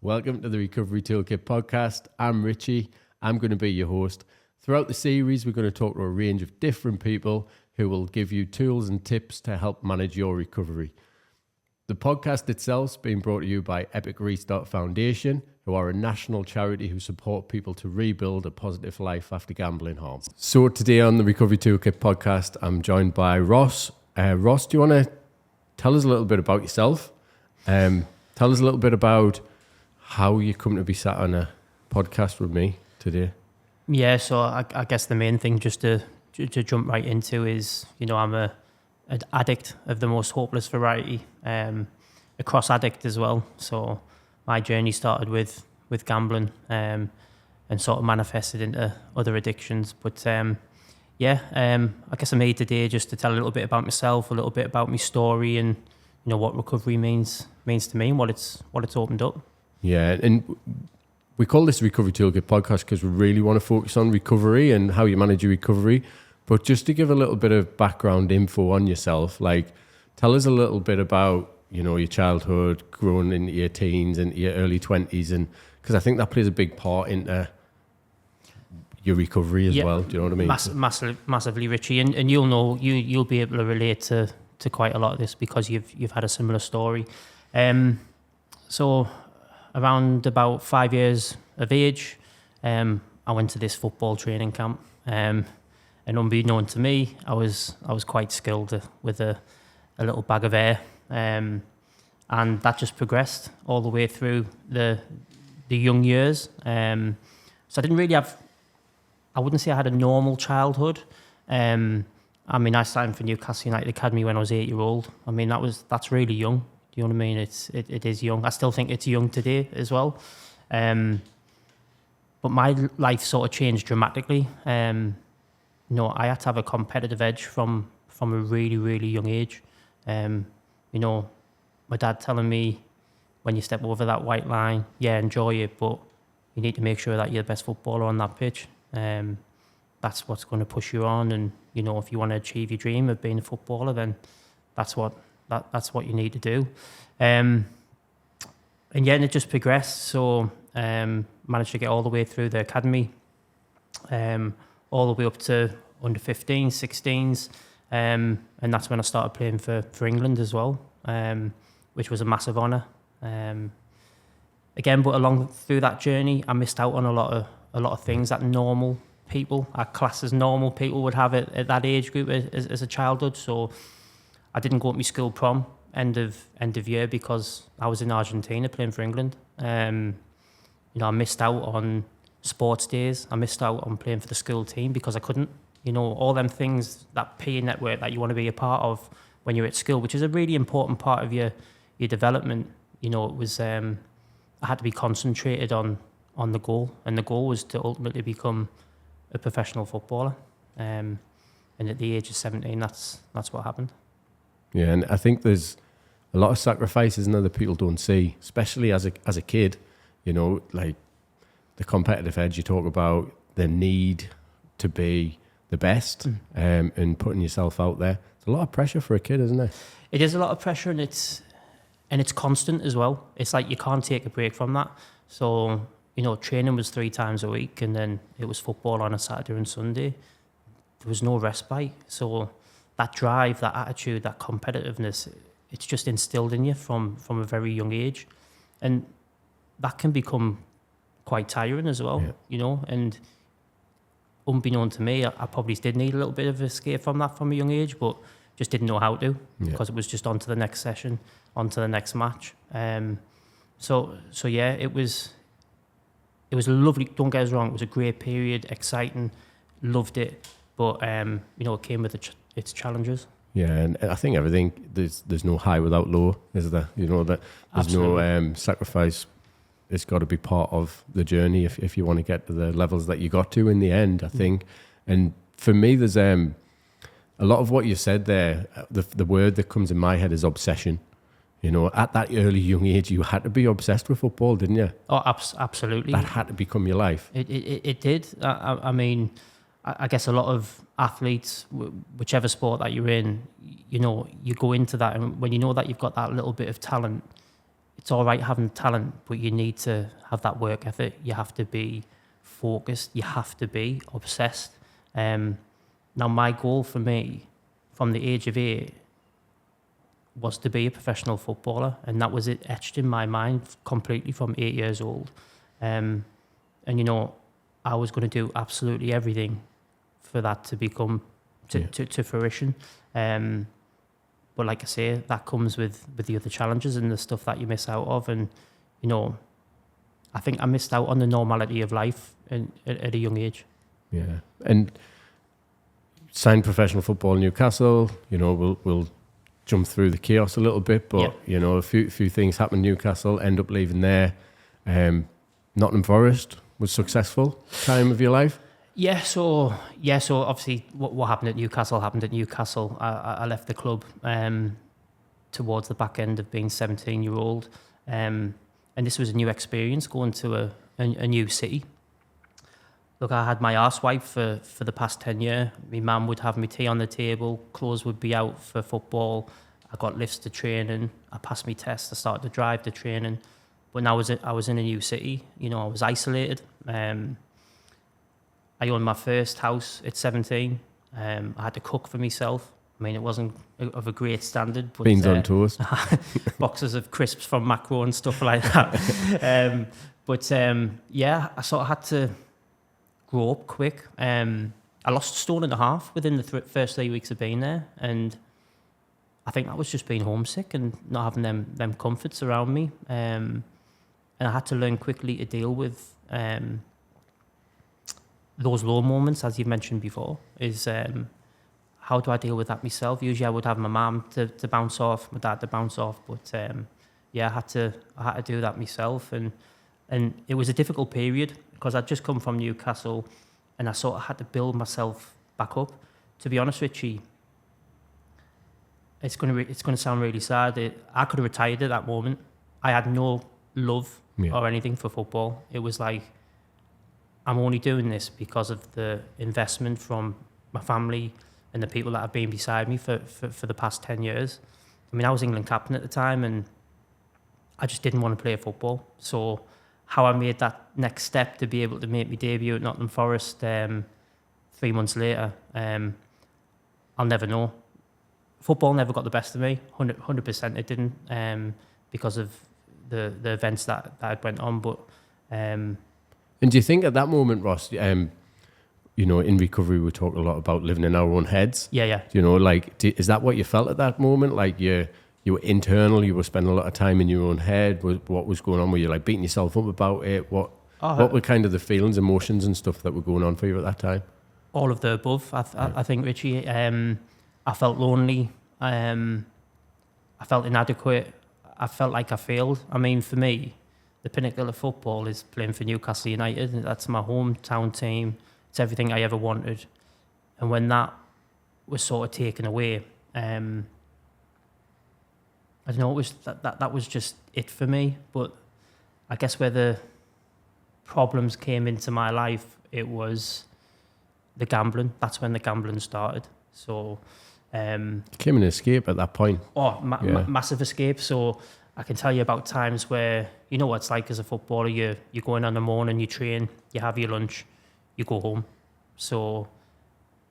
Welcome to the Recovery Toolkit podcast. I'm Richie. I'm going to be your host. Throughout the series, we're going to talk to a range of different people who will give you tools and tips to help manage your recovery. The podcast itself is being brought to you by Epic Restart Foundation, who are a national charity who support people to rebuild a positive life after gambling harm. So today on the Recovery Toolkit podcast, I'm joined by Ross. Ross, do you want to tell us a little bit about yourself? Tell us a little bit about how you come to be sat on a podcast with me today. Yeah, so I guess the main thing just to jump right into is, I'm an addict of the most hopeless variety, a cross addict as well. So my journey started with gambling and sort of manifested into other addictions. But I guess I'm here today just to tell a little bit about myself, a little bit about my story, and what recovery means to me and what it's opened up. Yeah, and we call this Recovery Toolkit podcast because we really want to focus on recovery and how you manage your recovery. But just to give a little bit of background info on yourself, tell us a little bit about, your childhood, growing into your teens and your early 20s, and because I think that plays a big part into your recovery as well. Do you know what I mean? Massively, Richie, and you'll be able to relate to quite a lot of this because you've had a similar story. So around about 5 years of age, I went to this football training camp. And unbeknown to me, I was quite skilled with a little bag of air, and that just progressed all the way through the young years. So I didn't really I wouldn't say I had a normal childhood. I signed for Newcastle United Academy when I was 8 years old. That's really young. Do you know what I mean? It is young. I still think it's young today as well. But my life sort of changed dramatically. I had to have a competitive edge from a really, really young age. My dad telling me, when you step over that white line, enjoy it, but you need to make sure that you're the best footballer on that pitch. That's what's going to push you on. And, if you want to achieve your dream of being a footballer, then that's what you need to do. And it just progressed. So managed to get all the way through the academy, all the way up to under 15s, 16s. And that's when I started playing for England as well, which was a massive honour. But along through that journey, I missed out on a lot of things that normal people, our class as normal people, would have at that age group as a childhood. So I didn't go to my school prom end of year because I was in Argentina playing for England. I missed out on sports days. I missed out on playing for the school team because I couldn't. All them things, that peer network that you want to be a part of when you're at school, which is a really important part of your development. It was I had to be concentrated on the goal, and the goal was to ultimately become a professional footballer. And at the age of 17, that's what happened. Yeah, and I think there's a lot of sacrifices that people don't see, especially as a kid. The competitive edge you talk about, the need to be the best, and putting yourself out there. It's a lot of pressure for a kid, isn't it? It is a lot of pressure, and it's constant as well. It's like you can't take a break from that. So, training was 3 times a week, and then it was football on a Saturday and Sunday. There was no respite. So that drive, that attitude, that competitiveness, it's just instilled in you from a very young age. And that can become quite tiring as well, and unbeknown to me, I probably did need a little bit of escape from that from a young age, but just didn't know how to, because it was just on to the next session, on to the next match. So it was lovely. Don't get us wrong, it was a great period, exciting, loved it, but it came with its challenges. Yeah, and I think everything, there's no high without low, is there? That there's Absolutely. No sacrifice. It's got to be part of the journey if you want to get to the levels that you got to in the end, I think. And for me, there's a lot of what you said there, the word that comes in my head is obsession. At that early young age, you had to be obsessed with football, didn't you? Oh, absolutely. That had to become your life. It did. I guess a lot of athletes, whichever sport that you're in, you go into that, and when you know that you've got that little bit of talent, it's all right having talent, but you need to have that work ethic. You have to be focused. You have to be obsessed. Now, my goal for me from the age of 8 was to be a professional footballer, and that was it etched in my mind completely from 8 years old. And, you know, I was going to do absolutely everything for that to become to fruition. But like I say, that comes with the other challenges and the stuff that you miss out of. And, you know, I think I missed out on the normality of life at a young age. Yeah. And signed professional football in Newcastle, you know, we'll jump through the chaos a little bit, but, you know, a few things happened in Newcastle, end up leaving there. Nottingham Forest was successful time of your life. Yeah, so obviously what happened at Newcastle happened at Newcastle. I left the club towards the back end of being 17-year-old. And this was a new experience, going to a new city. Look, I had my arse wiped for the past 10 years. My mum would have me tea on the table, clothes would be out for football. I got lifts to training. I passed my tests. I started to drive to training. But now I was in a new city. You know, I was isolated. I owned my first house at 17. I had to cook for myself. I mean, it wasn't of a great standard. But, beans on toast. Boxes of crisps from Macro and stuff like that. Yeah, I sort of had to grow up quick. I lost 1.5 stone within the first 3 weeks of being there. And I think that was just being homesick and not having them comforts around me. And I had to learn quickly to deal with those low moments, as you mentioned before, is how do I deal with that myself? Usually I would have my mum to bounce off, my dad to bounce off, but yeah, I had to do that myself, and it was a difficult period because I'd just come from Newcastle, and I sort of had to build myself back up. To be honest, Richie, it's gonna sound really sad. I could have retired at that moment. I had no love or anything for football. It was like, I'm only doing this because of the investment from my family and the people that have been beside me for the past 10 years. I mean, I was England captain at the time and I just didn't want to play football. So how I made that next step to be able to make my debut at Nottingham Forest 3 months later, I'll never know. Football never got the best of me, 100% it didn't, because of the events that had went on. But and do you think at that moment, Ross, you know, in recovery, we talk a lot about living in our own heads. Yeah. You know, like, is that what you felt at that moment? Like you were internal, you were spending a lot of time in your own head. What was going on? Were you like beating yourself up about it? What were kind of the feelings, emotions and stuff that were going on for you at that time? All of the above, I think, Richie. I felt lonely. I felt inadequate. I felt like I failed. I mean, for me, the pinnacle of football is playing for Newcastle United. That's my hometown team. It's everything I ever wanted. And when that was sort of taken away, I don't know, it was that was just it for me. But I guess where the problems came into my life, it was the gambling. That's when the gambling started. So came an escape at that point. Massive escape. So I can tell you about times where, you know what it's like as a footballer, you go in the morning, you train, you have your lunch, you go home. So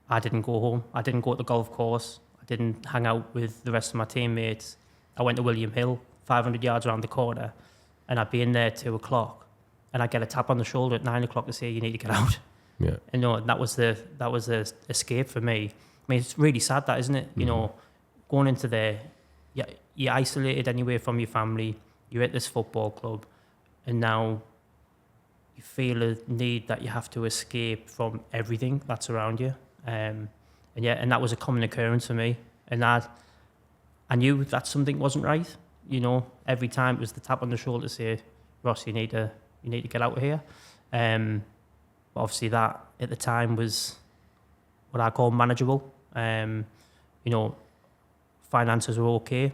I didn't go home. I didn't go to the golf course. I didn't hang out with the rest of my teammates. I went to William Hill, 500 yards around the corner, and I'd be in there at 2 o'clock, and I'd get a tap on the shoulder at 9 o'clock to say, you need to get out. Yeah. And no, that was the escape for me. I mean, it's really sad that, isn't it? Mm-hmm. You know, going into there, you're isolated anyway from your family. You're at this football club, and now you feel a need that you have to escape from everything that's around you. And that was a common occurrence for me. And I knew that something wasn't right. You know, every time it was the tap on the shoulder to say, Ross, you need to get out of here. But obviously that at the time was what I call manageable. You know, finances were okay.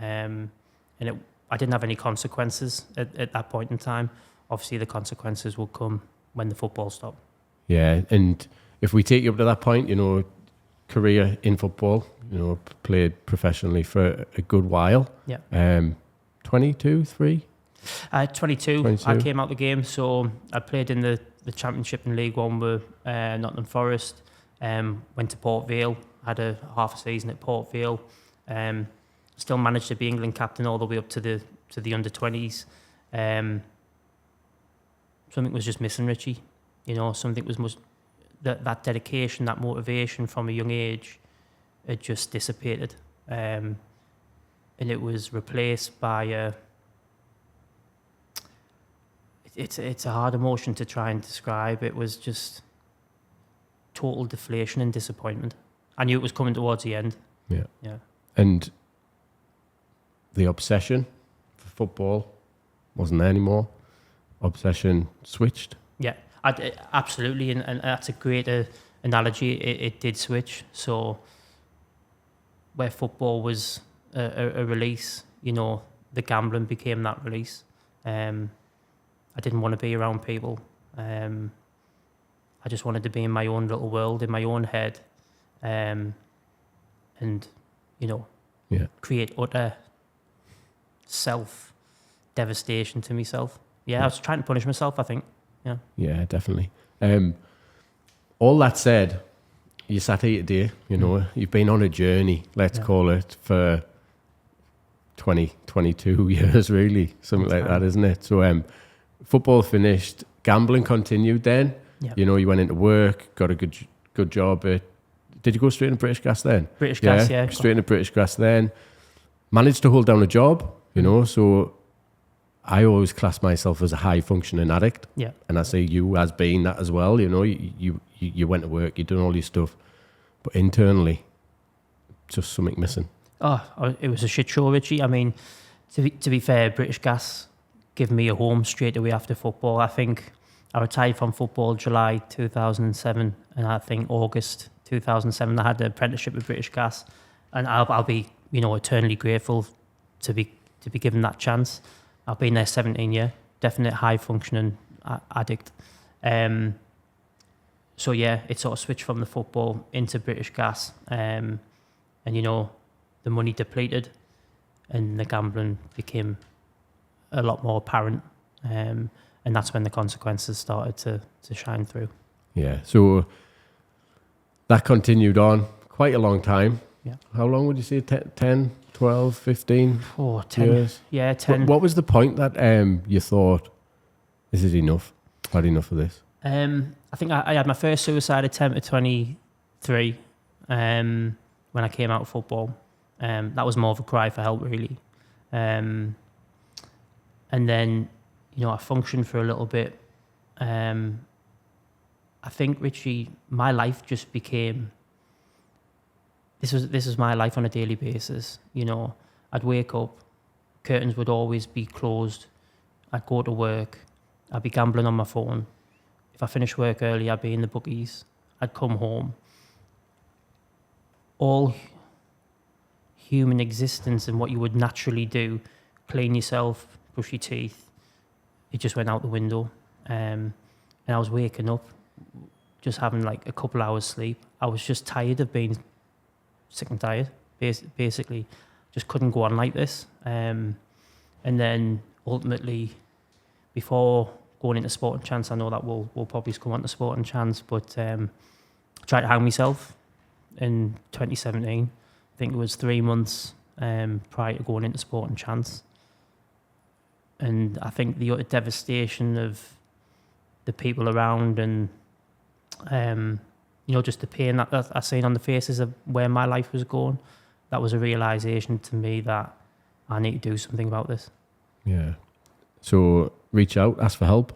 I didn't have any consequences at that point in time. Obviously, the consequences will come when the football stopped. Yeah, and if we take you up to that point, you know, career in football, you know, played professionally for a good while. Yeah. 22, 3? 22. 22. I came out the game, so I played in the Championship in League One with Nottingham Forest. Went to Port Vale, had a half a season at Port Vale. Still managed to be England captain all the way up to the under-20s. Something was just missing, Richie. Something was that dedication, that motivation from a young age had just dissipated. And it was replaced by it's a hard emotion to try and describe. It was just total deflation and disappointment. I knew it was coming towards the end. Yeah. Yeah. And the obsession for football wasn't there anymore. Obsession switched. Yeah, absolutely. And that's a great analogy. It did switch. So where football was a release, the gambling became that release. I didn't want to be around people. I just wanted to be in my own little world, in my own head, and create utter self-devastation to myself. Yeah, I was trying to punish myself, I think. Yeah. Yeah, definitely. All that said, you sat here today, you've been on a journey, let's call it, for 22 years, really, something like that, isn't it? So football finished, gambling continued then. Yeah. You went into work, got a good job. Did you go straight into British Gas then? British Gas, yeah. Straight into British Gas then. Managed to hold down a job, so I always class myself as a high-functioning addict. Yeah. And I say you as being that as well, you went to work, you done all your stuff, but internally, just something missing. Oh, it was a shit show, Richie. I mean, to be fair, British Gas gave me a home straight away after football. I think I retired from football July 2007, and I think August 2007 I had an apprenticeship with British Gas, and I'll be eternally grateful to be given that chance. I've been there 17 years, definite high functioning addict. So yeah, it sort of switched from the football into British Gas, and the money depleted, and the gambling became a lot more apparent, and that's when the consequences started to shine through. Yeah, so that continued on quite a long time. Yeah. How long would you say? 10, 12, 15 10 years? Yeah, 10. What was the point that you thought, this is enough? I've had enough of this? I think I had my first suicide attempt at 23 when I came out of football. That was more of a cry for help, really. And then, I functioned for a little bit. I think, Richie, my life just became... This was my life on a daily basis. I'd wake up, curtains would always be closed. I'd go to work. I'd be gambling on my phone. If I finished work early, I'd be in the bookies. I'd come home. All human existence and what you would naturally do, clean yourself, brush your teeth, it just went out the window. And I was waking up, just having like a couple hours sleep. I was just tired of being sick and tired, basically. Just couldn't go on like this. And then ultimately, before going into Sport and Chance, I know that we'll probably come on to Sport and Chance, but I tried to hang myself in 2017. I think it was 3 months prior to going into Sport and Chance. And I think the utter devastation of the people around and, just the pain that I seen on the faces of where my life was going, that was a realisation to me that I need to do something about this. Yeah. So reach out, ask for help.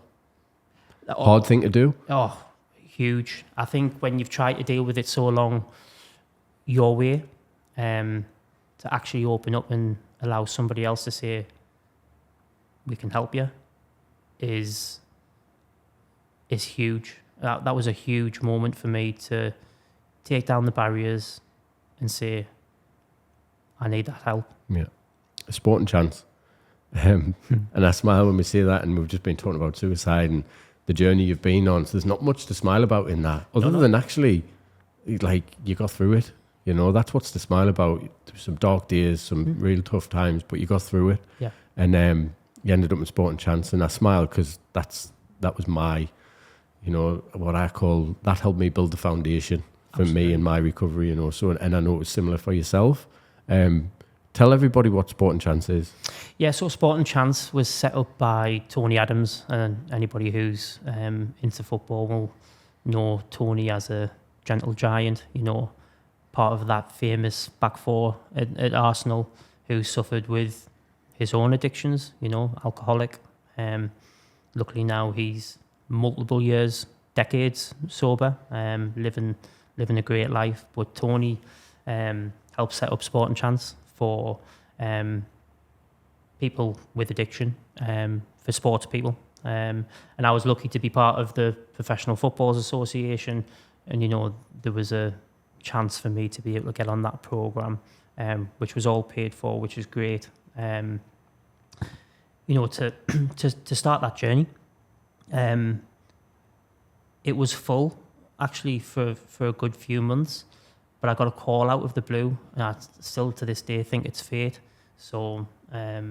Hard thing to do? Oh, huge. I think when you've tried to deal with it so long your way, to actually open up and allow somebody else to say, we can help you, is huge. That was a huge moment for me to take down the barriers and say, I need that help. Yeah. A Sport and Chance. And I smile when we say that, and we've just been talking about suicide and the journey you've been on. So there's not much to smile about in that, other than actually, like, you got through it. That's what's to smile about. There were some dark days, some real tough times, but you got through it. Yeah. And you ended up in Sport and Chance, and I smiled because that was my, what I call, that helped me build the foundation for me and my recovery, So, and I know it was similar for yourself. Tell everybody what Sport and Chance is. Yeah, so Sport and Chance was set up by Tony Adams, and anybody who's into football will know Tony as a gentle giant, part of that famous back four at Arsenal who suffered with his own addictions, alcoholic. Luckily now he's multiple years, decades sober, living a great life. But Tony helped set up Sport and Chance for people with addiction, for sports people. And I was lucky to be part of the Professional Footballers Association, and there was a chance for me to be able to get on that programme, which was all paid for, which is great. To start that journey, it was full actually for a good few months, but I got a call out of the blue, and I still to this day think it's fate. So I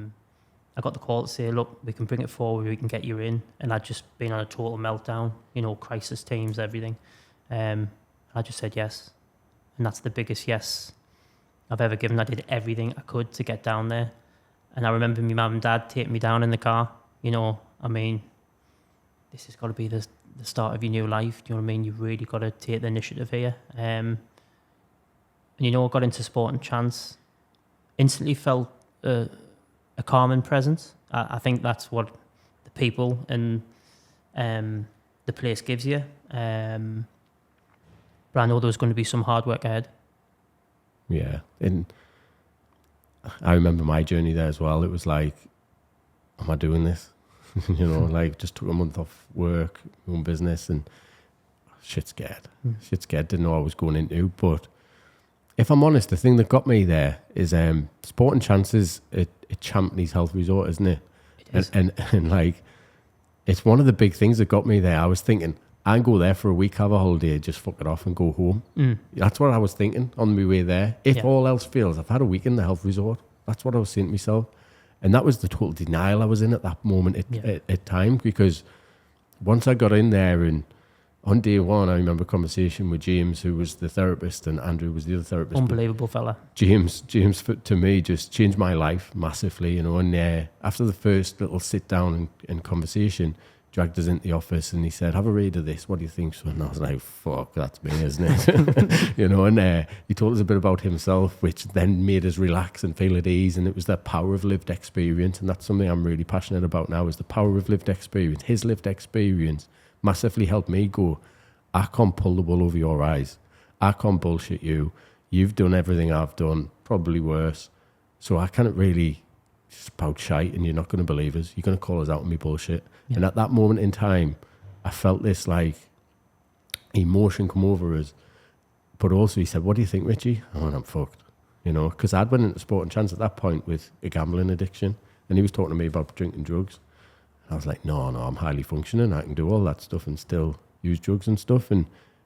got the call to say, look, we can bring it forward, we can get you in. And I'd just been on a total meltdown, crisis teams, everything. I just said yes. And that's the biggest yes I've ever given. I did everything I could to get down there. And I remember my mum and dad taking me down in the car. This has got to be the start of your new life. Do you know what I mean? You've really got to take the initiative here. And I got into Sport and Chance. Instantly felt a calming presence. I think that's what the people and the place gives you. But I know there was going to be some hard work ahead. Yeah, and I remember my journey there as well. It was like, am I doing this? Just took a month off work, my own business, and shit scared. Didn't know what I was going into. But if I'm honest, the thing that got me there is Sport and Chance is a Champneys health resort, isn't it? It is. And like, it's one of the big things that got me there. I was thinking, I can go there for a week, have a holiday, just fuck it off and go home. That's what I was thinking on my way there. If all else fails, I've had a week in the health resort. That's what I was saying to myself. And that was the total denial I was in at that moment at time, because once I got in there, and on day one, I remember a conversation with James, who was the therapist, and Andrew was the other therapist. Unbelievable fella. James to me just changed my life massively, and after the first little sit down and conversation, dragged us into the office, and he said, have a read of this, what do you think? So, and I was like, fuck, that's me, isn't it? And he told us a bit about himself, which then made us relax and feel at ease. And it was that power of lived experience. And that's something I'm really passionate about now, is the power of lived experience. His lived experience massively helped me go, I can't pull the wool over your eyes. I can't bullshit you. You've done everything I've done, probably worse. So I can't really spout shite, and you're not going to believe us. You're going to call us out on me bullshit. Yeah. And at that moment in time, I felt this like emotion come over us. But also he said, what do you think, Richie? Oh, and I'm fucked. Because I'd went into Sport and Chance at that point with a gambling addiction, and he was talking to me about drinking drugs. And I was like, no, I'm highly functioning. I can do all that stuff and still use drugs and stuff. And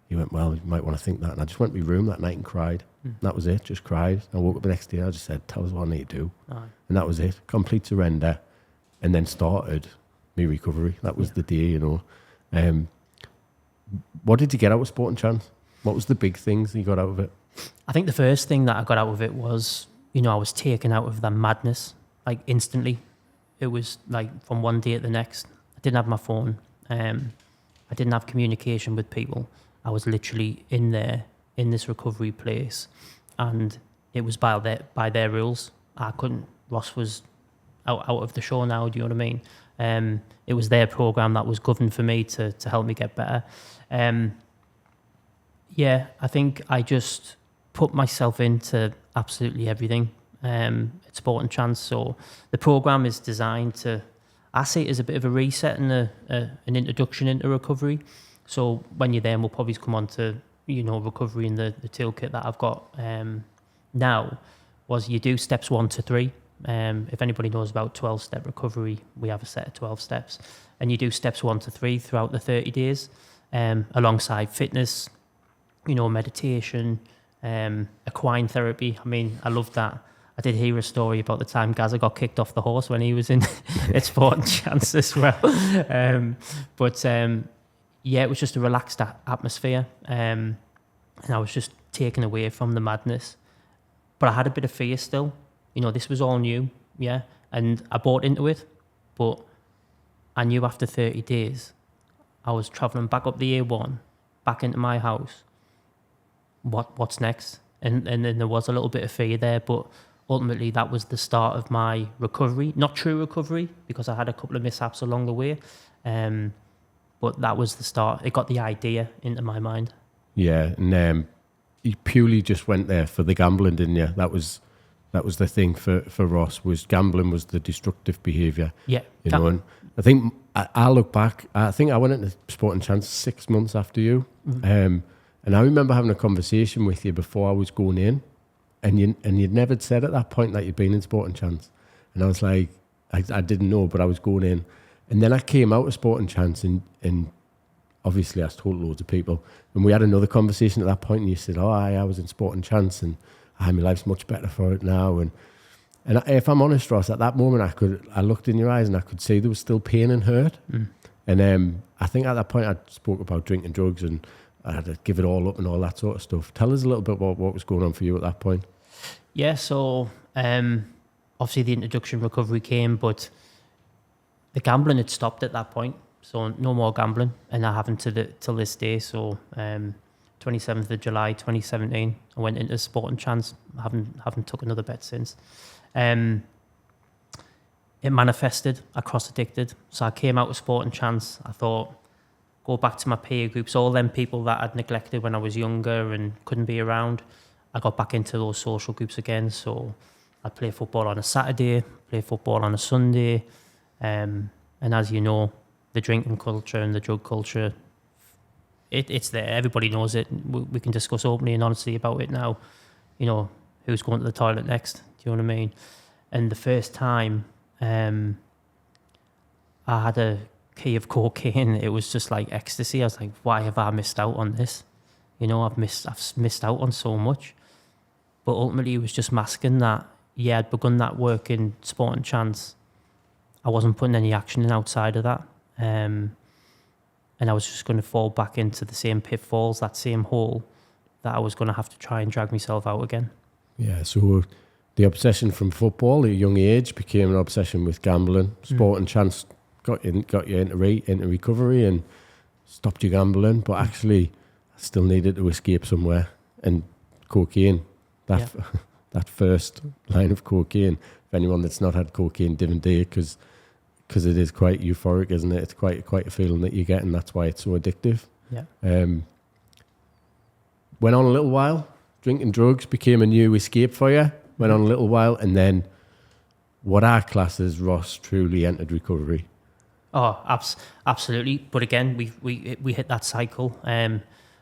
he went, well, you might want to think that. And I just went to my room that night and cried. That was it, just cried. I woke up the next day, I just said, tell us what I need to do. And that was it, complete surrender. And then started my recovery. That was the day, What did you get out of Sport and Chance? What was the big things you got out of it? I think the first thing that I got out of it was, I was taken out of that madness, like instantly. It was like from one day to the next. I didn't have my phone. I didn't have communication with people. I was literally in there, in this recovery place, and it was by their rules. I couldn't. Ross was out of the show now. Do you know what I mean? It was their program that was governed for me to help me get better. I think I just put myself into absolutely everything at Sport and Chance. So the program is designed to, I see it as a bit of a reset and an introduction into recovery. So when you're there, and we'll probably come on to recovery in the toolkit that I've got now, was you do steps 1 to 3. If anybody knows about 12-step recovery, we have a set of 12 steps, and you do steps 1 to 3 throughout the 30 days, alongside fitness, meditation, equine therapy. I mean, I love that. I did hear a story about the time Gaza got kicked off the horse when he was in at Sporting Chance as well. Yeah, it was just a relaxed atmosphere, and I was just taken away from the madness. But I had a bit of fear still. This was all new, yeah, and I bought into it. But I knew after 30 days, I was travelling back up the A1, back into my house. What's next? And then there was a little bit of fear there, but ultimately that was the start of my recovery. Not true recovery, because I had a couple of mishaps along the way. But that was the start. It got the idea into my mind. Yeah, and you purely just went there for the gambling, didn't you? That was the thing for Ross, was gambling was the destructive behaviour. Yeah. And I think I look back, I think I went into Sporting Chance 6 months after you. Mm-hmm. And I remember having a conversation with you before I was going in, and you'd never said at that point that you'd been in Sporting Chance. And I was like, I didn't know, but I was going in. And then I came out of Sporting Chance and obviously I told loads of people. And we had another conversation at that point, and you said, I was in Sporting Chance and my life's much better for it now. And if I'm honest, Ross, at that moment I looked in your eyes and I could see there was still pain and hurt. Mm. And I think at that point I spoke about drinking drugs and I had to give it all up and all that sort of stuff. Tell us a little bit about what was going on for you at that point. Yeah, so obviously the introduction recovery came, but the gambling had stopped at that point. So no more gambling, and I haven't till this day. So 27th of July 2017, I went into Sporting Chance. I haven't took another bet since. It manifested. I cross-addicted. So I came out of Sporting Chance. I thought, go back to my peer groups, all them people that I'd neglected when I was younger and couldn't be around. I got back into those social groups again. So I'd play football on a Saturday, play football on a Sunday. And as you know, the drinking culture and the drug culture, it's there. Everybody knows it. We can discuss openly and honestly about it now. Who's going to the toilet next? Do you know what I mean? And the first time I had a key of cocaine, it was just like ecstasy. I was like, why have I missed out on this? I've missed out on so much. But ultimately, it was just masking that. Yeah, I'd begun that work in Sporting Chance. I wasn't putting any action in outside of that. And I was just going to fall back into the same pitfalls, that same hole that I was going to have to try and drag myself out again. Yeah, so the obsession from football at a young age became an obsession with gambling. Sporting Chance got you into recovery and stopped you gambling, but actually I still needed to escape somewhere. And cocaine, that first line of cocaine, if anyone that's not had cocaine didn't do it, because it is quite euphoric, isn't it? It's quite a feeling that you get, and that's why it's so addictive. Yeah. Went on a little while. Drinking drugs became a new escape for you. Went on a little while, and then what our class as Ross truly entered recovery. Oh, absolutely. But again, we hit that cycle.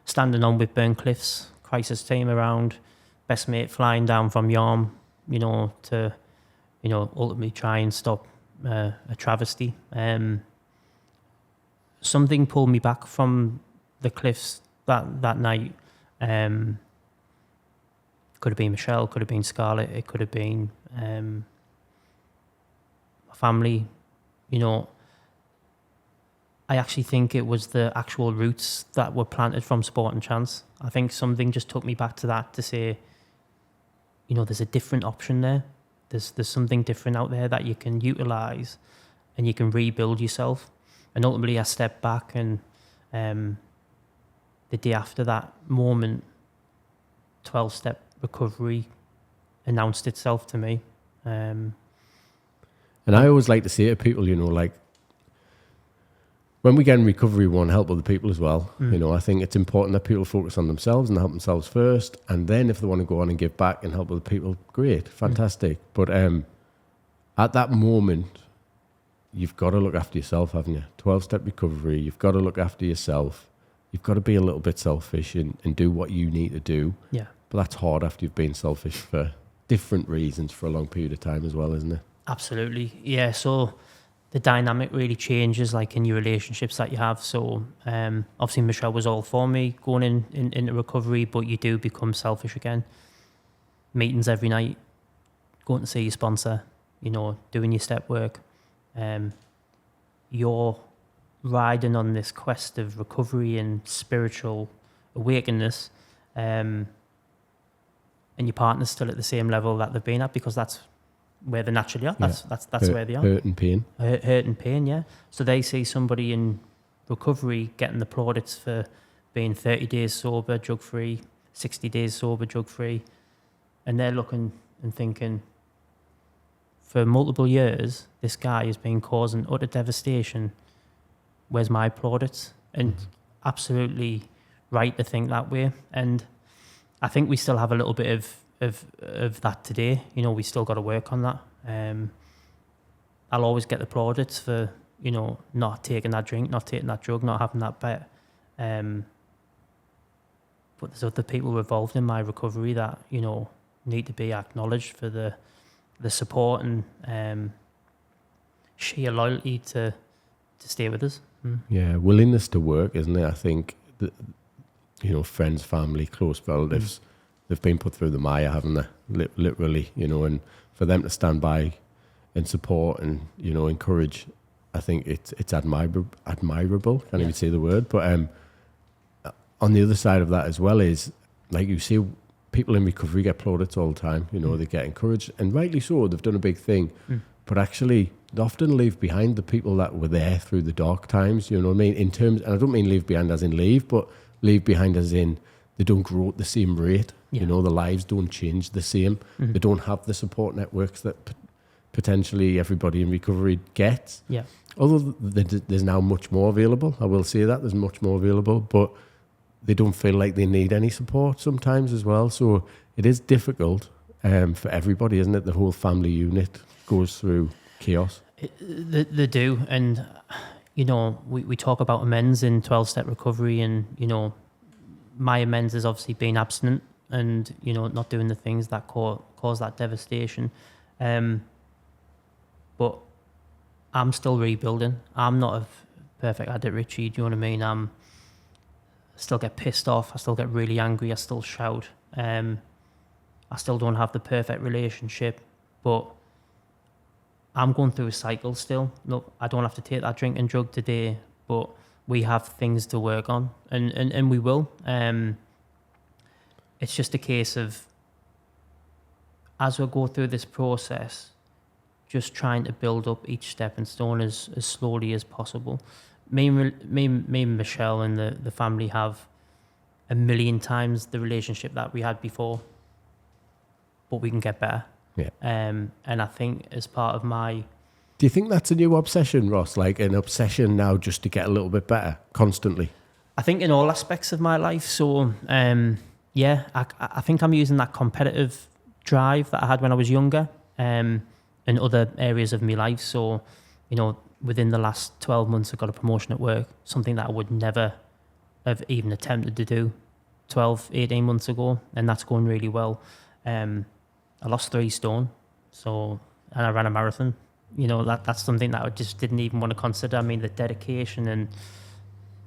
Standing on with Burncliffe's crisis team around, best mate flying down from Yarm, to ultimately try and stop a travesty. Something pulled me back from the cliffs that night. Could have been Michelle, could have been Scarlett, it could have been my family. I actually think it was the actual roots that were planted from Sporting Chance. I think something just took me back to that to say, there's a different option there. There's something different out there that you can utilise and you can rebuild yourself. And ultimately I stepped back, and the day after that moment, 12-step recovery announced itself to me. And I always like to say to people, like, when we get in recovery, we want to help other people as well. I think it's important that people focus on themselves and help themselves first. And then if they want to go on and give back and help other people, great, fantastic. But at that moment, you've got to look after yourself, haven't you? 12-step recovery, you've got to look after yourself. You've got to be a little bit selfish and do what you need to do. Yeah. But that's hard after you've been selfish for different reasons for a long period of time as well, isn't it? Absolutely. Yeah, so the dynamic really changes, like in your relationships that you have. So obviously Michelle was all for me going into recovery, but you do become selfish again. Meetings every night, going to see your sponsor, doing your step work, you're riding on this quest of recovery and spiritual awakeness, and your partner's still at the same level that they've been at, because that's where they naturally are. That's where they are. Hurt and pain. Hurt and pain, yeah. So they see somebody in recovery getting the plaudits for being 30 days sober, drug-free, 60 days sober, drug-free, and they're looking and thinking, for multiple years, this guy has been causing utter devastation. Where's my plaudits? And absolutely right to think that way. And I think we still have a little bit of that today. We still got to work on that. I'll always get the plaudits for, not taking that drink, not taking that drug, not having that bet. But there's other people involved in my recovery that, need to be acknowledged for the support and sheer loyalty to stay with us. Yeah, willingness to work, isn't it? I think that, friends, family, close relatives, they've been put through the mire, haven't they? Literally, and for them to stand by and support and, encourage, I think it's admirable. Can't even say the word. But on the other side of that as well is, like you see, people in recovery get plaudits all the time. They get encouraged, and rightly so. They've done a big thing. But actually, they often leave behind the people that were there through the dark times, you know what I mean? In terms, and I don't mean leave behind as in leave, but leave behind as in they don't grow at the same rate. Yeah. Their lives don't change the same. They don't have the support networks that potentially everybody in recovery gets. Yeah. Although there's now much more available, I will say that, there's much more available, but they don't feel like they need any support sometimes as well. So it is difficult for everybody, isn't it? The whole family unit goes through chaos. They do. And, we talk about amends in 12-step recovery, and, my amends has obviously been abstinent and, not doing the things that cause that devastation. But I'm still rebuilding. I'm not a perfect addict, Richie. Do you know what I mean? I still get pissed off. I still get really angry. I still shout. I still don't have the perfect relationship, but I'm going through a cycle still. Look, I don't have to take that drink and drug today, but we have things to work on, and we will. It's just a case of, as we go through this process, just trying to build up each stepping stone as slowly as possible. Me and Michelle and the family have 1 million times the relationship that we had before, but we can get better. Yeah. And I think as part of my... Do you think that's a new obsession, Ross? Like an obsession now just to get a little bit better constantly? I think in all aspects of my life. So, yeah, I think I'm using that competitive drive that I had when I was younger in other areas of my life. So, within the last 12 months, I got a promotion at work, something that I would never have even attempted to do 12, 18 months ago, and that's going really well. I lost 3 stone, and I ran a marathon. That's something that I just didn't even want to consider. I mean, the dedication and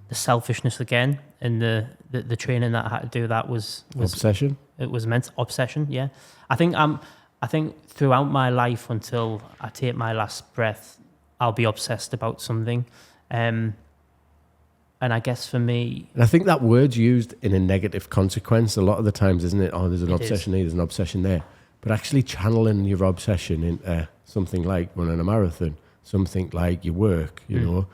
the selfishness again, and the training that I had to do, that was obsession. It was immense obsession. Yeah, I think throughout my life until I take my last breath, I'll be obsessed about something. And I guess for me... And I think that word's used in a negative consequence a lot of the times, isn't it? Oh, there's an obsession here, there's an obsession there. But actually channeling your obsession into something like running a marathon, something like your work, you know.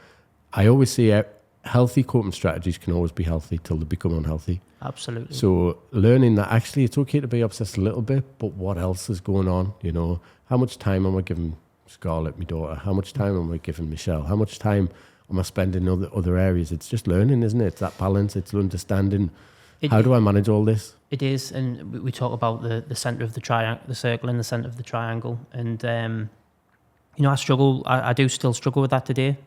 I always say healthy coping strategies can always be healthy till they become unhealthy. Absolutely. So learning that actually it's okay to be obsessed a little bit, but what else is going on, How much time am I giving Scarlett, my daughter? How much time am I giving Michelle? How much time am I spending in other areas? It's just learning, isn't it? It's that balance. It's understanding. How do I manage all this? It is, and we talk about the center of the triangle, the circle in the center of the triangle, and I struggle. I do still struggle with that today.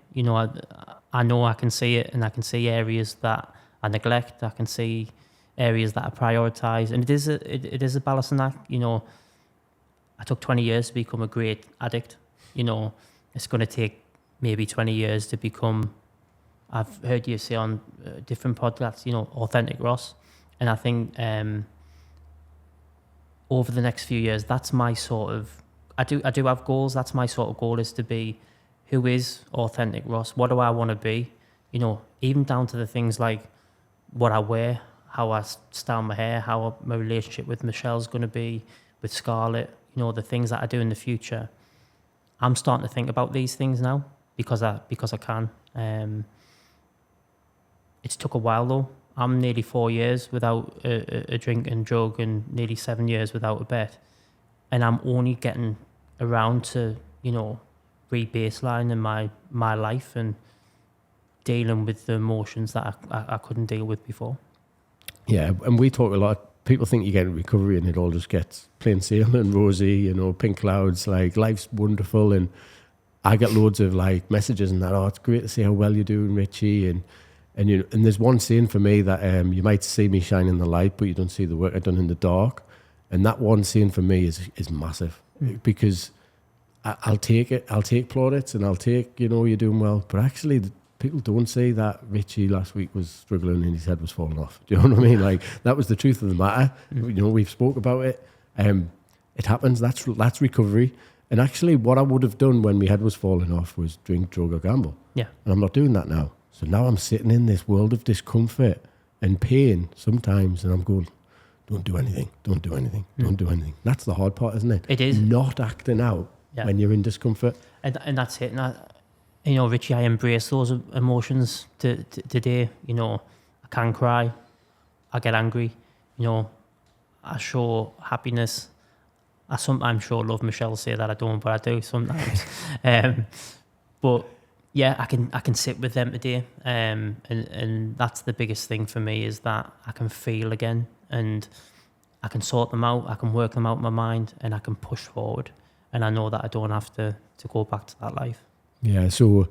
I know I can see it, and I can see areas that I neglect. I can see areas that I prioritize, and it is a balancing act. I took 20 years to become a great addict. It's going to take maybe 20 years to become, I've heard you say on different podcasts, authentic Ross. And I think over the next few years, that's my sort of I do have goals. That's my sort of goal, is to be who is authentic Ross. What do I want to be? You know, even down to the things like what I wear, how I style my hair, how my relationship with Michelle's going to be, with Scarlett, you know, the things that I do in the future. I'm starting to think about these things now because I can. It's took a while though. I'm nearly 4 years without a drink and drug, and nearly 7 years without a bet. And I'm only getting around to, you know, re-baseline in my life and dealing with the emotions that I couldn't deal with before. Yeah, and we talk a lot. People think you get in recovery and it all just gets plain sail and rosy, you know, pink clouds, like life's wonderful. And I get loads of like messages and that, oh, it's great to see how well you're doing, Richie. And you know, and there's one saying for me that you might see me shine in the light, but you don't see the work I've done in the dark. And that one saying for me is massive, because I'll take it. I'll take plaudits and I'll take, you know, you're doing well. But actually, people don't say that Richie last week was struggling and his head was falling off. Do you know what I mean? Like, that was the truth of the matter. You know, we've spoke about it. It happens. That's recovery. And actually, what I would have done when my head was falling off was drink, drug, or gamble. Yeah. And I'm not doing that now. So now I'm sitting in this world of discomfort and pain sometimes, and I'm going, don't do anything, don't do anything, don't do anything. That's the hard part, isn't it? It is. Not acting out when you're in discomfort. And that's it. And you know, Richie, I embrace those emotions today. You know, I can cry, I get angry, you know, I show happiness. I sometimes show love. Michelle say that I don't, but I do sometimes. But yeah, I can sit with them today, and that's the biggest thing for me, is that I can feel again, and I can sort them out. I can work them out in my mind, and I can push forward. And I know that I don't have to go back to that life. Yeah, so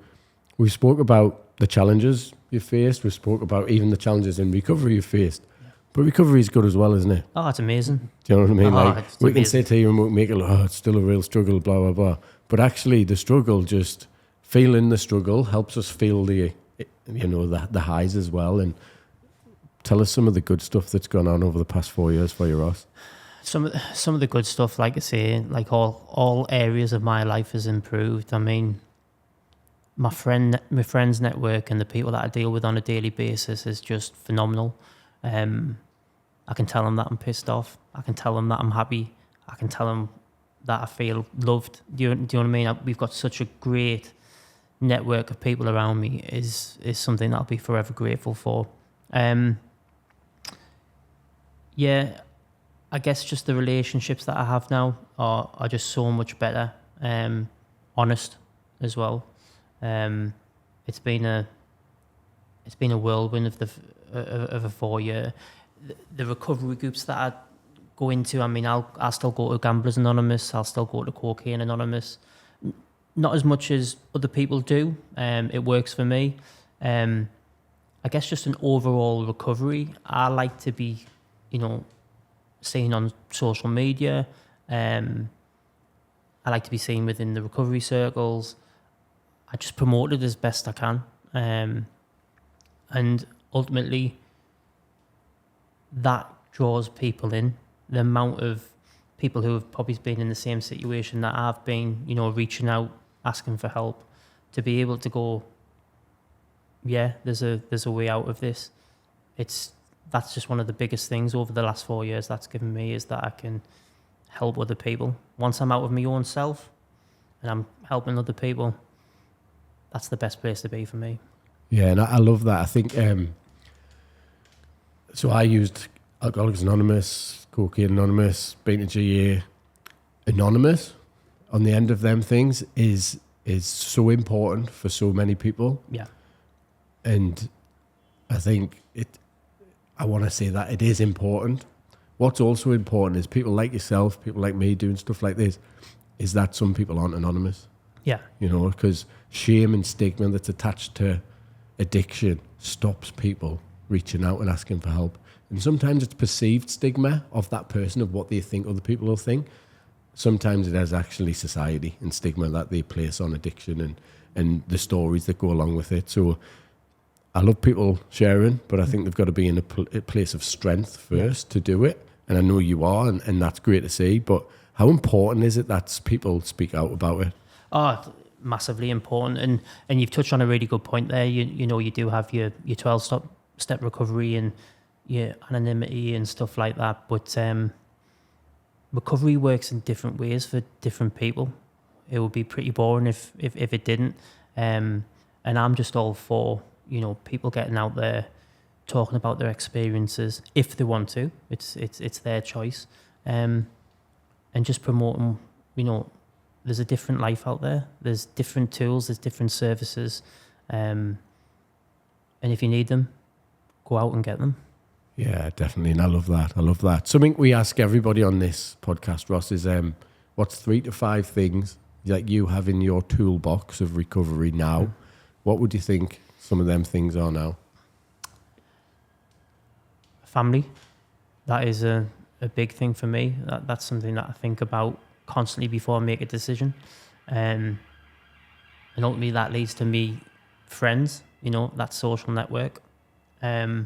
we spoke about the challenges you faced. We spoke about even the challenges in recovery you faced. Yeah. But recovery is good as well, isn't it? Oh, it's amazing. Do you know what I mean? Like, we amazing. Can sit here and we make it, oh, it's still a real struggle, blah, blah, blah. But actually, the struggle, just feeling the struggle helps us feel the, you know, the highs as well. And tell us some of the good stuff that's gone on over the past 4 years for you, Ross. Some of the good stuff, like I say, like all areas of my life has improved. I mean, my friends network and the people that I deal with on a daily basis is just phenomenal. I can tell them that I'm pissed off. I can tell them that I'm happy. I can tell them that I feel loved. Do you know what I mean? We've got such a great network of people around me. Is something that I'll be forever grateful for. Yeah, I guess just the relationships that I have now are just so much better. Honest as well. It's been a whirlwind of a 4 year. The recovery groups that I go into, I mean, I'll still go to Gamblers Anonymous. I'll still go to Cocaine Anonymous. Not as much as other people do. It works for me. I guess just an overall recovery. I like to be, you know, seen on social media. I like to be seen within the recovery circles. I just promote it as best I can. And ultimately, that draws people in. The amount of people who have probably been in the same situation that I've been, you know, reaching out, asking for help, to be able to go, yeah, there's a way out of this. That's just one of the biggest things over the last 4 years that's given me, is that I can help other people. Once I'm out of my own self and I'm helping other people, that's the best place to be for me. Yeah, and I love that. I think, so I used Alcoholics Anonymous, Cocaine Anonymous, Beta GA. Anonymous on the end of them things is so important for so many people. Yeah. And I think I want to say that it is important. What's also important is people like yourself, people like me doing stuff like this, is that some people aren't anonymous. Yeah. You know, because shame and stigma that's attached to addiction stops people reaching out and asking for help. And sometimes it's perceived stigma of that person, of what they think other people will think. Sometimes it is actually society and stigma that they place on addiction and the stories that go along with it. So I love people sharing, but I think they've got to be in a place of strength first to do it. And I know you are, and that's great to see. But How important is it that people speak out about it? Oh, massively important. And you've touched on a really good point there. You know, you do have your 12-step recovery and your anonymity and stuff like that. But recovery works in different ways for different people. It would be pretty boring if it didn't. And I'm just all for, you know, people getting out there, talking about their experiences if they want to. It's their choice. And just promoting, you know, there's a different life out there. There's different tools, there's different services. And if you need them, go out and get them. Yeah, definitely. And I love that. Something we ask everybody on this podcast, Ross, is what's 3 to 5 things that you have in your toolbox of recovery now? What would you think some of them things are now? Family. That is a big thing for me. That's something that I think about constantly before I make a decision. And ultimately that leads to me friends, you know, that social network. I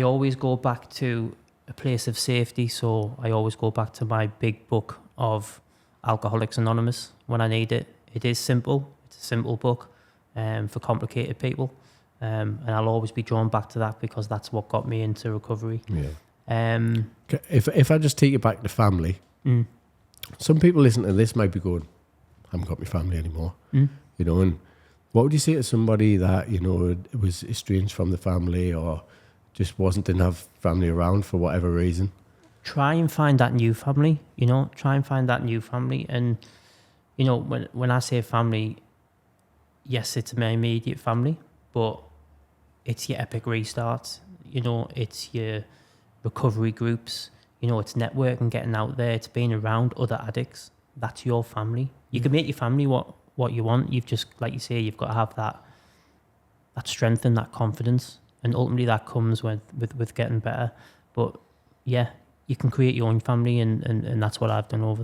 always go back to a place of safety, so I always go back to my big book of Alcoholics Anonymous when I need it. It is simple. It's a simple book for complicated people. And I'll always be drawn back to that because that's what got me into recovery. Yeah. If I just take it back to family, some people listen to this might be going, I haven't got my family anymore. You know, and what would you say to somebody that, you know, was estranged from the family or just didn't have family around for whatever reason? Try and find that new family, you know, And, you know, when I say family, yes, it's my immediate family, but it's your epic restarts, you know, it's your recovery groups, you know, it's networking, getting out there, it's being around other addicts. That's your family. You can make your family what you want. You've just, like you say, you've got to have that strength and that confidence. And ultimately that comes with getting better. But yeah, you can create your own family and that's what I've done over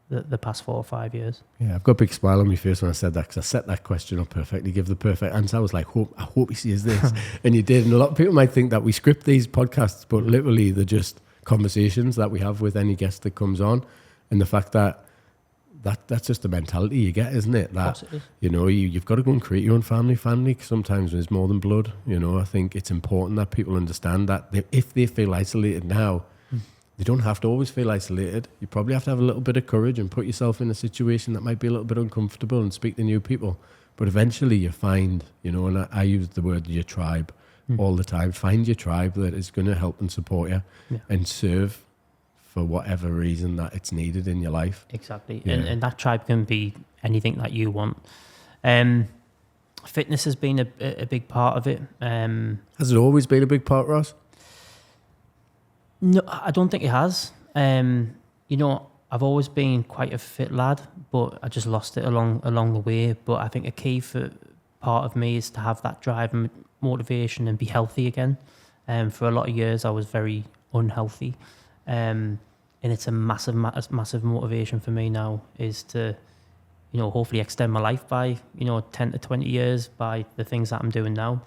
the past 4 or 5 years. Yeah, I've got a big smile on my face when I said that because I set that question up perfectly, give the perfect answer. I was like, I hope he sees this. And you did. And a lot of people might think that we script these podcasts, but literally they're just conversations that we have with any guest that comes on. And the fact that's just the mentality you get, isn't it? That, you know, you've got to go and create your own family. Sometimes there's more than blood. You know, I think it's important that people understand that if they feel isolated now, they don't have to always feel isolated. You probably have to have a little bit of courage and put yourself in a situation that might be a little bit uncomfortable and speak to new people. But eventually you find, you know, and I use the word your tribe all the time. Find your tribe that is going to help and support you and serve for whatever reason that it's needed in your life. Exactly. Yeah. And that tribe can be anything that you want. Fitness has been a big part of it. Has it always been a big part, Ross? No, I don't think it has. You know, I've always been quite a fit lad, but I just lost it along the way. But I think a key for part of me is to have that drive and motivation and be healthy again. For a lot of years, I was very unhealthy. And it's a massive motivation for me now is to, you know, hopefully extend my life by, you know, 10 to 20 years by the things that I'm doing now.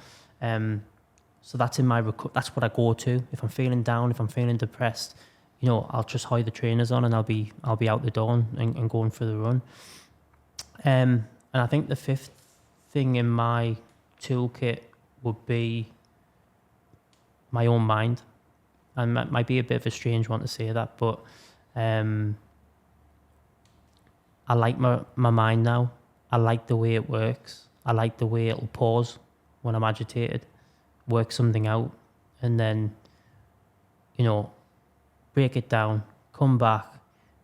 So that's that's what I go to. If I'm feeling down, if I'm feeling depressed, you know, I'll just hide the trainers on and I'll be out the door and going for the run. And I think the 5th thing in my toolkit would be my own mind. And that might be a bit of a strange one to say that, but I like my mind now. I like the way it works. I like the way it'll pause when I'm agitated, work something out, and then, you know, break it down, come back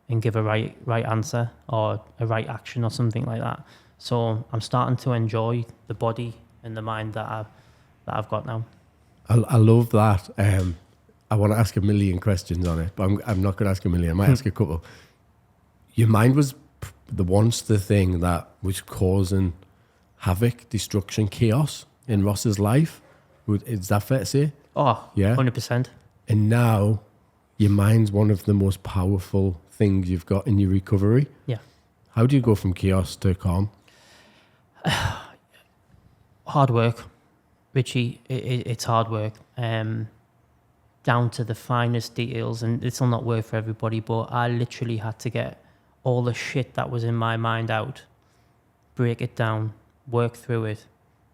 and give a right answer or a right action or something like that. So I'm starting to enjoy the body and the mind that I've got now. I love that. I want to ask a million questions on it, but I'm not going to ask a million. I might ask a couple. Your mind was the thing that was causing havoc, destruction, chaos in Ross's life. Is that fair to say? Oh, yeah, 100%. And now your mind's one of the most powerful things you've got in your recovery. Yeah. How do you go from chaos to calm? Hard work, Richie. It's hard work. down to the finest details, and this will not work for everybody, but I literally had to get all the shit that was in my mind out, break it down, work through it,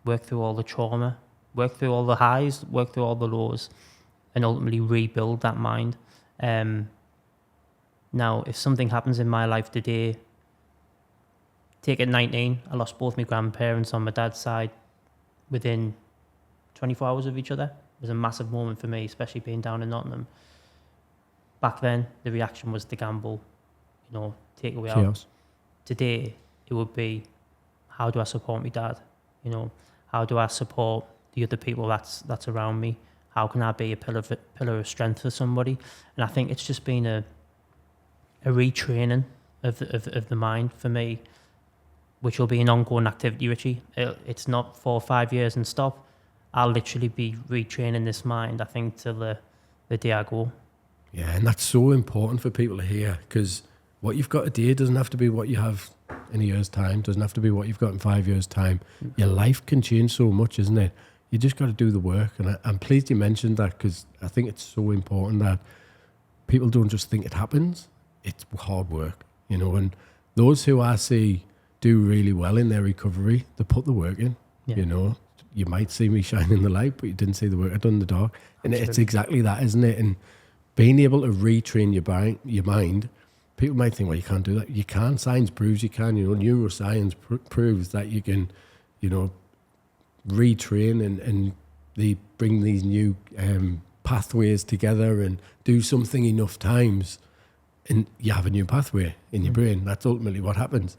work through all the trauma, work through all the highs, work through all the lows, and ultimately rebuild that mind. Now, if something happens in my life today, take it 19, I lost both my grandparents on my dad's side within 24 hours of each other. It was a massive moment for me, especially being down in Nottingham. Back then, the reaction was to gamble, take away out. Today, it would be, how do I support my dad? How do I support the other people that's around me? How can I be a pillar of strength for somebody? And I think it's just been a retraining of the mind for me, which will be an ongoing activity, Richie. It's not 4 or 5 years and stop. I'll literally be retraining this mind, I think, till the day I go. Yeah, and that's so important for people to hear, because what you've got today doesn't have to be what you have in a year's time, doesn't have to be what you've got in 5 years' time. Your life can change so much, isn't it? You just got to do the work. And I'm pleased you mentioned that, because I think it's so important that people don't just think it happens. It's hard work, and those who I see do really well in their recovery, they put the work in, You might see me shining the light, but you didn't see the work I've done in the dark. And Absolutely. It's exactly that, isn't it? And being able to retrain your mind, people might think, well, you can't do that. You can. Science proves you can. Neuroscience proves that you can, retrain and they bring these new pathways together and do something enough times, and you have a new pathway in your brain. That's ultimately what happens.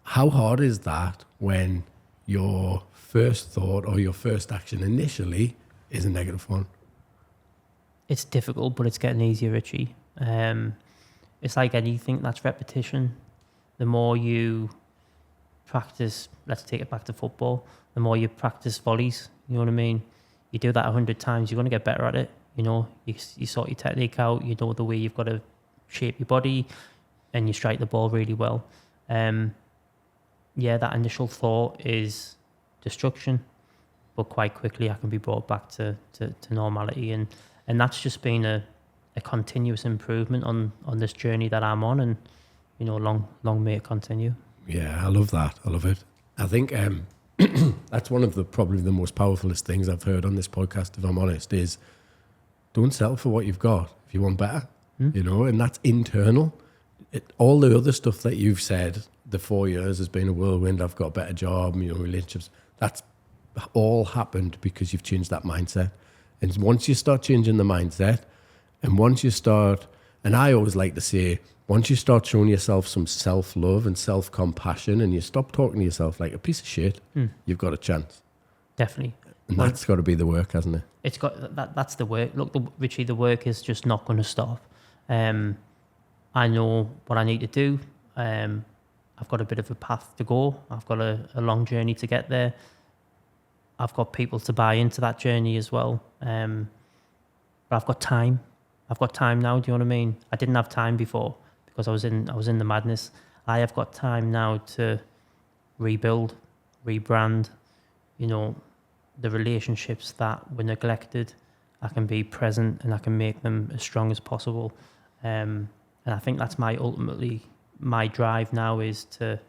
How hard is that when your first thought or your first action initially is a negative one? It's difficult, but it's getting easier, Richie. It's like anything, that's repetition. The more you practice, let's take it back to football, the more you practice volleys, you know what I mean? You do that 100 times, you're going to get better at it. You sort your technique out, you know the way you've got to shape your body, and you strike the ball really well. That initial thought is destruction, but quite quickly I can be brought back to normality, and that's just been a continuous improvement on this journey that I'm on, and long may it continue. Yeah, I love that. I love it. I think that's one of probably the most powerfulest things I've heard on this podcast, if I'm honest, is don't settle for what you've got if you want better, and that's internal. All the other stuff that you've said, the 4 years has been a whirlwind, I've got a better job, relationships, that's all happened because you've changed that mindset. And once you start changing the mindset, and once you start, and I always like to say, once you start showing yourself some self-love and self-compassion, and you stop talking to yourself like a piece of shit, you've got a chance. Definitely. And that's got to be the work, hasn't it? It's got that's the work. Look, Richie, the work is just not going to stop. I know what I need to do. I've got a bit of a path to go. I've got a long journey to get there. I've got people to buy into that journey as well. But I've got time. I've got time now. Do you know what I mean? I didn't have time before because I was in the madness. I have got time now to rebuild, rebrand. The relationships that were neglected, I can be present and I can make them as strong as possible. And I think that's my drive now is to,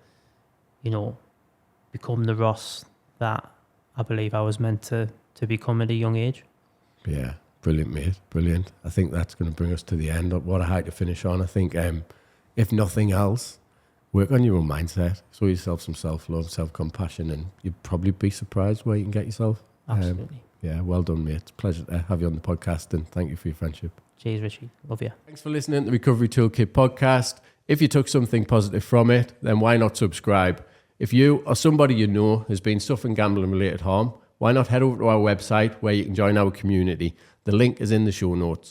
become the Ross that I believe I was meant to become at a young age. Yeah, brilliant, mate. Brilliant. I think that's going to bring us to the end. What a high to finish on. I think if nothing else, work on your own mindset. Show yourself some self-love, self-compassion, and you'd probably be surprised where you can get yourself. Absolutely. Yeah, well done, mate. It's a pleasure to have you on the podcast, and thank you for your friendship. Cheers, Richie. Love you. Thanks for listening to the Recovery Toolkit podcast. If you took something positive from it, then why not subscribe? If you or somebody you know has been suffering gambling-related harm, why not head over to our website where you can join our community? The link is in the show notes.